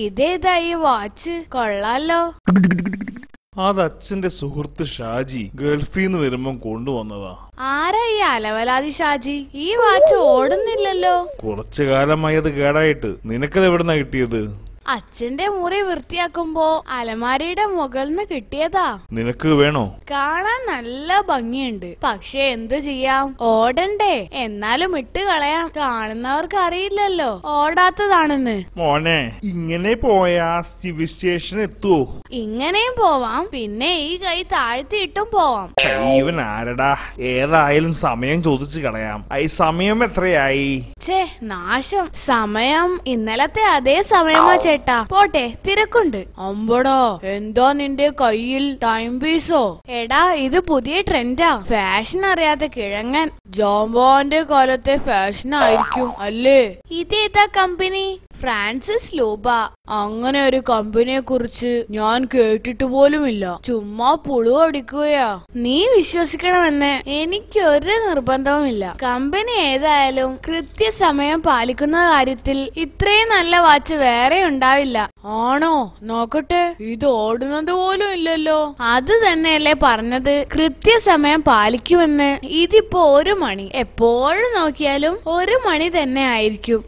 ഇതേതാ ഈ വാച്ച്? കൊള്ളാലോ. അത് അച്ഛന്റെ സുഹൃത്ത് ഷാജി ഗൾഫിന്ന് വരുമ്പം കൊണ്ടുവന്നതാ. ആരാ ഈ അലവലാതി ഷാജി? ഈ വാച്ച് ഓടുന്നില്ലല്ലോ. കുറച്ചു കാലമായി അത് കേടായിട്ട്. നിനക്കത് എവിടുന്നാ കിട്ടിയത്? അച്ഛന്റെ മുറി വൃത്തിയാക്കുമ്പോ അലമാരിയുടെ മുകളിന്ന് കിട്ടിയതാ. നിനക്ക് വേണോ? കാണാൻ നല്ല ഭംഗിയുണ്ട്, പക്ഷെ എന്തു ചെയ്യാം, ഓടണ്ടേ. എന്നാലും ഇട്ട് കളയാം, കാണുന്നവർക്ക് അറിയില്ലല്ലോ ഓടാത്തതാണെന്ന്. മോനെ, ഇങ്ങനെ പോയാ സിവിൽ സ്റ്റേഷൻ എത്തുവോ? ഇങ്ങനെയും പോവാം, പിന്നെ ഈ കൈ താഴ്ത്തിയിട്ടും പോവാം. ഇവൻ ആരടാ? ഏതായാലും സമയം ചോദിച്ചു കളയാം. ഈ സമയം എത്രയായി? ഛേ, നാശം. സമയം ഇന്നലത്തെ അതേ സമയമാ ചേട്ടാ. പോട്ടെ, തിരക്കുണ്ട്. അമ്പടോ, എന്തോ നിന്റെ കയ്യിൽ? Time piezo? എടാ, ഇത് പുതിയ ട്രെൻഡാ. ഫാഷൻ അറിയാത്ത കിഴങ്ങൻ. ജോംബോന്റെ കാലത്തെ ഫാഷൻ ആയിരിക്കും അല്ലേ? ഇതേതാ കമ്പനി? Francis Leuba. അങ്ങനെ ഒരു കമ്പനിയെ കുറിച്ച് ഞാൻ കേട്ടിട്ട് പോലുമില്ല. ചുമ്മാ പുളു അടിക്കുകയാ. നീ വിശ്വസിക്കണമെന്ന് എനിക്കൊരു നിർബന്ധവുമില്ല. കമ്പനി ഏതായാലും കൃത്യസമയം പാലിക്കുന്ന കാര്യത്തിൽ ഇത്രയും നല്ല വാച്ച് വേറെ ഉണ്ടാവില്ല. ആണോ? നോക്കട്ടെ. ഇത് ഓടുന്നത് പോലും ഇല്ലല്ലോ. അത് തന്നെയല്ലേ പറഞ്ഞത്, കൃത്യസമയം പാലിക്കുമെന്ന്. ഇതിപ്പോ 1 മണി. എപ്പോഴും നോക്കിയാലും 1 മണി തന്നെ ആയിരിക്കും.